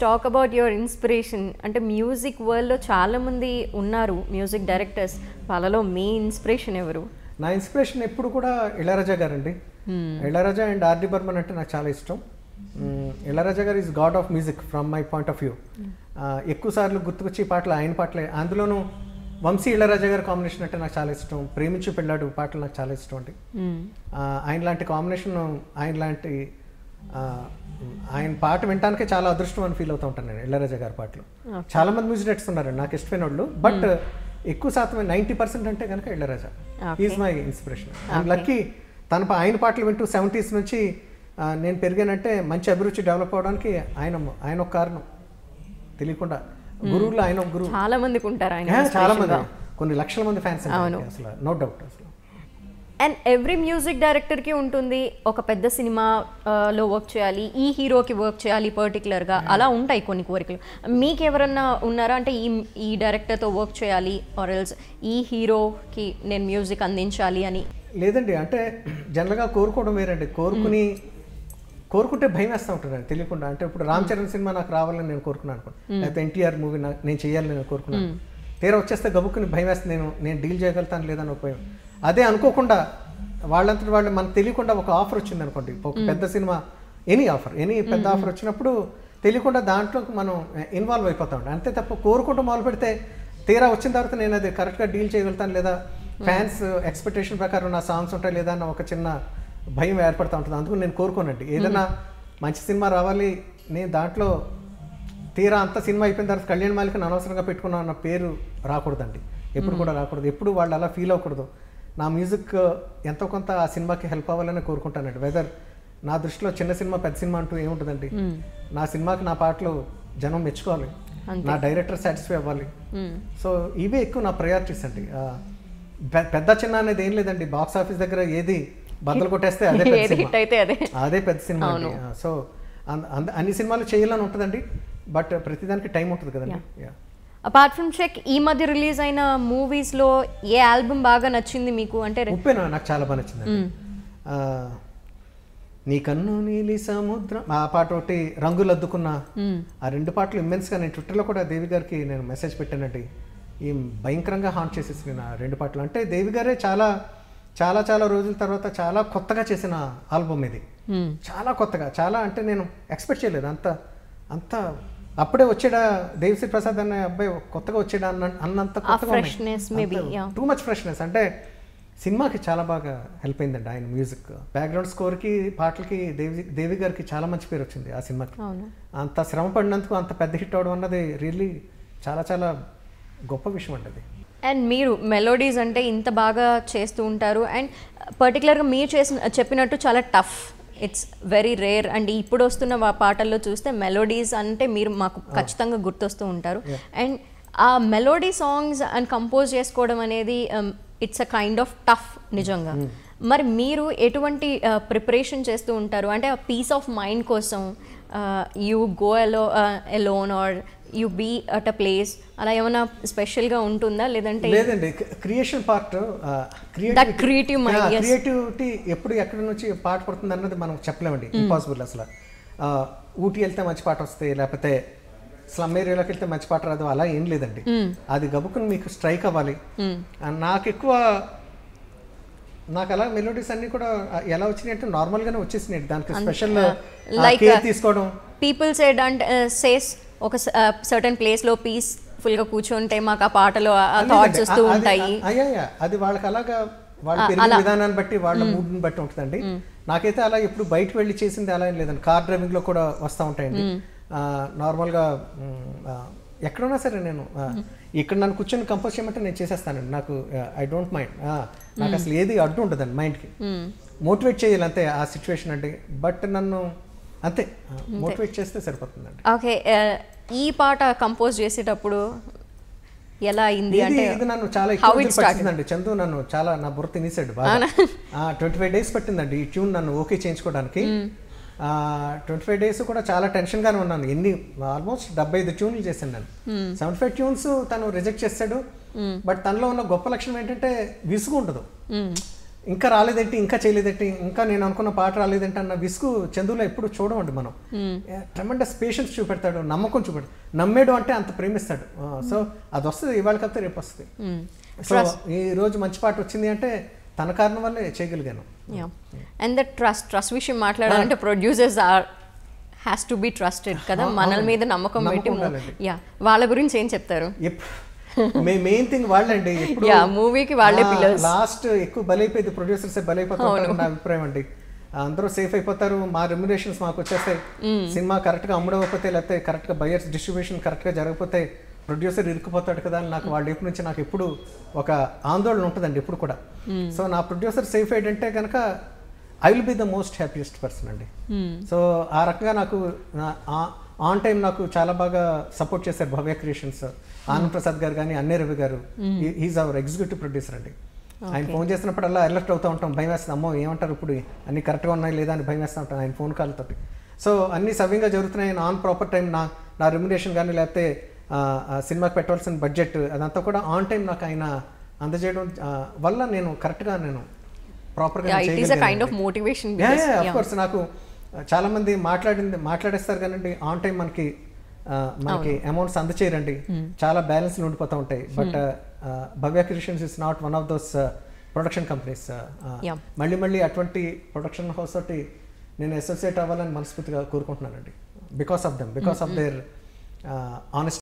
Talk about your inspiration. అంటే music వరల్డ్లో చాలామంది ఉన్నారు మ్యూజిక్ డైరెక్టర్స్, వాళ్ళలో మీ ఇన్స్పిరేషన్ ఎవరు? నా ఇన్స్పిరేషన్ ఎప్పుడు కూడా ఇళయరాజా గారండి. ఇళయరాజా అండ్ ఆర్డి బర్మన్ అంటే నాకు చాలా ఇష్టం. ఇళయరాజా గారు is God of music from my point of view. ఎక్కువ సార్లు గుర్తుకొచ్చే పాటలు ఆయన పాటలే. అందులోనూ వంశీ ఇళయరాజా గారి కాంబినేషన్ అంటే నాకు చాలా ఇష్టం. ప్రేమించు పెళ్ళాడు పాటలు నాకు చాలా ఇష్టం అండి. ఆయన లాంటి కాంబినేషన్, ఆయన పాట వినటానికే చాలా అదృష్టం అని ఫీల్ అవుతూ ఉంటాను నేను ఇళయరాజా గారి పాటలు. చాలా మంది మ్యూజిక్ డైరెక్టర్స్ ఉన్నారండి నాకు ఇష్టమైన వాళ్ళు, బట్ ఎక్కువ శాతం 90% అంటే కనుక Ilaiyaraaja. Is my inspiration. I'm lucky ఆయన పాటలు వింటూ 70s నుంచి నేను పెరిగానంటే మంచి అభిరుచి డెవలప్ అవడానికి ఆయన ఒక కారణం. తెలియకుండా గురువులు ఆయన ఒక గురువు. చాలా మందికి ఉంటారు ఆయన, చాలా మంది, కొన్ని లక్షల మంది ఫ్యాన్స్ అసలు, నో డౌట్ అసలు. అండ్ ఎవ్రీ మ్యూజిక్ డైరెక్టర్కి ఉంటుంది ఒక పెద్ద సినిమాలో వర్క్ చేయాలి, ఈ హీరోకి వర్క్ చేయాలి పర్టికులర్గా, అలా ఉంటాయి కొన్ని కోరికలు. మీకు ఎవరన్నా ఉన్నారా అంటే ఈ డైరెక్టర్తో వర్క్ చేయాలి ఆర్ ఎల్స్ ఈ హీరోకి నేను మ్యూజిక్ అందించాలి అని? లేదండి, అంటే జనరల్గా కోరుకోవడం వేరండి. కోరుకుంటే భయం వేస్తూ ఉంటుందండి తెలియకుండా. అంటే ఇప్పుడు రామ్ చరణ్ సినిమా నాకు రావాలని నేను కోరుకున్నాను అనుకోండి, లేకపోతే ఎన్టీఆర్ మూవీ నేను చేయాలని నేను కోరుకున్నాను. తీరా వచ్చేస్తే గబుక్కుని భయం వేస్తుంది, నేను డీల్ చేయగలుగుతాను లేదని ఒక భయం. అదే అనుకోకుండా వాళ్ళంతటి వాళ్ళు మనకు తెలియకుండా ఒక ఆఫర్ వచ్చింది అనుకోండి, ఒక పెద్ద సినిమా, ఎనీ పెద్ద ఆఫర్ వచ్చినప్పుడు తెలియకుండా దాంట్లోకి మనం ఇన్వాల్వ్ అయిపోతా ఉంటాం. అంతే తప్ప కోరుకుంటూ మొదలు పెడితే తీరా వచ్చిన తర్వాత నేను అది కరెక్ట్గా డీల్ చేయగలుగుతాను లేదా ఫ్యాన్స్ ఎక్స్పెక్టేషన్ ప్రకారం నా సాంగ్స్ ఉంటాయి లేదా అన్న ఒక చిన్న భయం ఏర్పడుతూ ఉంటుంది. అందుకు నేను కోరుకోనండి. ఏదైనా మంచి సినిమా రావాలి, నేను దాంట్లో తీరా అంత సినిమా అయిపోయిన తర్వాత కళ్యాణ్ మాలికని అనవసరంగా పెట్టుకున్నా అన్న పేరు రాకూడదండి, ఎప్పుడు కూడా రాకూడదు. ఎప్పుడు వాళ్ళు అలా ఫీల్ అవ్వకూడదు. నా మ్యూజిక్ ఎంతో కొంత ఆ సినిమాకి హెల్ప్ అవ్వాలని కోరుకుంటానండి. వెదర్ నా దృష్టిలో చిన్న సినిమా పెద్ద సినిమా అంటూ ఏముంటుందండి. నా సినిమాకి నా పాటలు జనం మెచ్చుకోవాలి, నా డైరెక్టర్ సాటిస్ఫై అవ్వాలి. సో ఇవే ఎక్కువ నా ప్రయారిటీస్ అండి. పెద్ద చిన్న అనేది ఏం లేదండి. బాక్స్ ఆఫీస్ దగ్గర ఏది బద్దలు కొట్టేస్తే అదే పెద్ద సినిమా అండి. సో అన్ని సినిమాలు చేయాలని ఉంటుందండి, బట్ ప్రతిదానికి టైం ఉంటుంది కదండి. అపార్ట్ ఫ్రమ్ చెక్, ఈ మధ్య రిలీజ్ అయిన మూవీస్లో ఏ ఆల్బమ్ బాగా నచ్చింది మీకు? అంటే ఉప్పెన నాకు చాలా బాగా నచ్చిందండి. నీ కన్ను నీలి సముద్రం ఆ పాట ఒకటి, రంగులు అద్దుకున్న, ఆ రెండు పాటలు ఇమ్మెన్స్గా నేను ట్విట్టర్లో కూడా దేవి గారికి నేను మెసేజ్ పెట్టానండి. ఈ భయంకరంగా హాంట్ చేసేసి నా రెండు పాటలు. అంటే దేవి గారే చాలా చాలా చాలా రోజుల తర్వాత చాలా కొత్తగా చేసిన ఆల్బమ్ ఇది. చాలా కొత్తగా, చాలా అంటే నేను ఎక్స్పెక్ట్ చేయలేదు అంత అప్పుడే వచ్చాడా దేవిశ్రీ ప్రసాద్ అనే అబ్బాయి కొత్తగా వచ్చాడా అన్నంత టూ మచ్ ఫ్రెష్నెస్. అంటే సినిమాకి చాలా బాగా హెల్ప్ అయిందండి ఆయన మ్యూజిక్. బ్యాక్గ్రౌండ్ స్కోర్కి పాటలకి దేవి గారికి చాలా మంచి పేరు వచ్చింది ఆ సినిమాకి. అంత శ్రమ పడినందుకు అంత పెద్ద హిట్ అవడం అన్నది రియల్లీ చాలా చాలా గొప్ప విషయం అండి అది. అండ్ మీరు మెలోడీస్ అంటే ఇంత బాగా చేస్తూ ఉంటారు, అండ్ పర్టికులర్గా మీరు చెప్పినట్టు చాలా tough, it's very rare. And ఇప్పుడు వస్తున్న పాటల్లో చూస్తే మెలోడీస్ అంటే మీరు మాకు ఖచ్చితంగా గుర్తొస్తూ ఉంటారు. అండ్ ఆ మెలోడీ సాంగ్స్ అండ్ కంపోజ్ చేసుకోవడం అనేది it's a kind of tough నిజంగా. మరి మీరు ఎటువంటి ప్రిపరేషన్ చేస్తూ ఉంటారు? అంటే ఆ పీస్ ఆఫ్ మైండ్ కోసం you go alone or you be at a place, అలా ఏమైనా స్పెషల్గా ఉంటుందా? లేదంటే లేదండి, క్రియేషన్ పార్ట్, క్రియేటివిటీ ఎప్పుడు ఎక్కడి నుంచి పాట పడుతుంది అన్నది మనం చెప్పలేమండి, ఇంపాసిబుల్ అసలు. ఊటీ వెళ్తే మంచి పాట వస్తాయి, లేకపోతే స్లమ్ ఏరియాలోకి వెళ్తే మంచి పాట రాదు, అలా ఏం లేదండి. అది గబుక్కుని మీకు స్ట్రైక్ అవ్వాలి. నాకు అలా మెలోడీస్ అన్ని కూడా ఎలా వచ్చినాయి అంటే నార్మల్గానే వచ్చేసినాయి, దానికి స్పెషల్ కేర్ తీసుకోవడం. పీపుల్ సేడ్ అండ్ సేస్ ఒక సర్టన్ ప్లేస్లో పీస్ఫుల్గా కూర్చుంటే మాకు ఆ పాటలో థాట్స్ వస్తూ ఉంటాయి. అది వాళ్ళకి అలాగా వాళ్ళ పెరిగిన విధానాన్ని బట్టి వాళ్ళ మూడ్ని బట్టి ఉంటుందండి. నాకైతే అలా ఎప్పుడు బయటకు వెళ్ళి చేసింది అలా ఏం లేదండి. కార్ డ్రైవింగ్లో కూడా వస్తూ ఉంటాయండి. నార్మల్గా ఎక్కడున్నా సరే నేను ఇక్కడ నన్ను కూర్చొని కంపోజ్ చేయమంటే నేను చేసేస్తానండి. నాకు ఐ డోంట్ మైండ్, నాకు అసలు ఏది అడ్డు ఉంటుందండి మైండ్కి. మోటివేట్ చేయాలి అంతే ఆ సిచ్యువేషన్ అంటే, బట్ నన్ను అంతే మోటివేట్ చేస్తే సరిపోతుందండి. ఓకే, ఈ పాట కంపోజ్ చేసేటప్పుడు ఎలా అయింది అంటే? ఇది నన్ను చాలా ఎక్కువ పట్టిందండి. చందు నన్ను చాలా నా బుర్ర తినేసాడు బాగా. 25 days పట్టిందండి ఈ ట్యూన్ నన్ను ఓకే చేయించుకోవడానికి. 25 days కూడా చాలా టెన్షన్గానే ఉన్నాను. ఆల్మోస్ట్ 75 ట్యూన్లు చేశాను నేను. 75 ట్యూన్స్ తను రిజెక్ట్ చేశాడు. బట్ తనలో ఉన్న గొప్ప లక్షణం ఏంటంటే విసుగు ఉండదు. ఇంకా రాలేదేంటి, ఇంకా చేయలేదేంటి, ఇంకా నేను అనుకున్న పాట రాలేదేంటి అన్న విసుగు చందులో ఎప్పుడు చూడమండి మనం. ట్రెమెండస్ పేషెన్స్ చూపెడతాడు, నమ్మకం చూపెడతాడు, నమ్మేడు అంటే అంత ప్రేమిస్తాడు. సో అది వస్తుంది, ఇవాళ కాకపోతే రేపు వస్తుంది. సో ఈ రోజు మంచి పాట వచ్చింది అంటే తన కారణం వల్లే చేయగలిగాను. అండ్ ద ట్రస్ట్ విషయం మాట్లాడాలంటే producers has to be trusted కదా, మనల మీద నమ్మకం పెట్టి. వాళ్ళ గురించి ఏం చెప్తారు? మెయిన్ థింగ్ వాళ్ళండి. మూవీకి వాళ్ళే పిల్లర్స్. లాస్ట్ ఎక్కువ బలైపోయింది, ప్రొడ్యూసర్స్ బలైపోతారు నా అభిప్రాయం అండి. అందరూ సేఫ్ అయిపోతారు, మా రెమ్యునరేషన్స్ మాకు వచ్చేస్తాయి. సినిమా కరెక్ట్గా అమ్ముడవకపోతే, లేకపోతే కరెక్ట్గా బయర్స్ డిస్ట్రిబ్యూషన్ కరెక్ట్గా జరగకపోతే ప్రొడ్యూసర్ ఇరుక్కుపోతాడు కదా అని నాకు వాళ్ళ వైపు నుంచి నాకు ఎప్పుడు ఒక ఆందోళన ఉంటుందండి ఎప్పుడు కూడా. సో నా ప్రొడ్యూసర్ సేఫ్ అయ్యంటే కనుక I will be the most happiest person అండి. సో ఆ రకంగా నాకు ఆన్ టైం నాకు చాలా బాగా సపోర్ట్ చేశారు భవ్య క్రియేషన్స్, ఆనంద్ ప్రసాద్ గారు కానీ, అన్నే రవి గారు. ఈజ్ అవర్ ఎగ్జిక్యూటివ్ ప్రొడ్యూసర్ అండి. ఆయన ఫోన్ చేసినప్పుడల్లా అలర్ట్ అవుతూ ఉంటాం, భయం వేస్తుంది, అమ్మో ఏమంటారు ఇప్పుడు, అన్ని కరెక్ట్గా ఉన్నాయి లేదా అని భయం వేస్తూ ఉంటాం ఆయన ఫోన్ కాల్తో. సో అన్ని సవ్యంగా జరుగుతున్నాయి. ఆన్ ప్రాపర్ టైం నా రెమ్యునరేషన్ కానీ, లేకపోతే సినిమాకి పెట్టవలసిన బడ్జెట్ అదంతా కూడా ఆన్ టైం నాకు ఆయన అందజేయడం వల్ల నేను కరెక్ట్గా నేను ప్రాపర్గా కోర్స్. నాకు చాలా మంది మాట్లాడేస్తారు కానీ ఆన్ టైం మనకి అమౌంట్స్ అందచేయరండి, చాలా బ్యాలెన్స్ ఉండిపోతూ ఉంటాయి. But Bhavya creations is not one of those production companies. మళ్ళీ అటువంటి ప్రొడక్షన్ హౌస్ తోటి నేను అసోసియేట్ అవ్వాలని మనస్ఫూర్తిగా కోరుకుంటున్నానండి. Because of them, because of their honest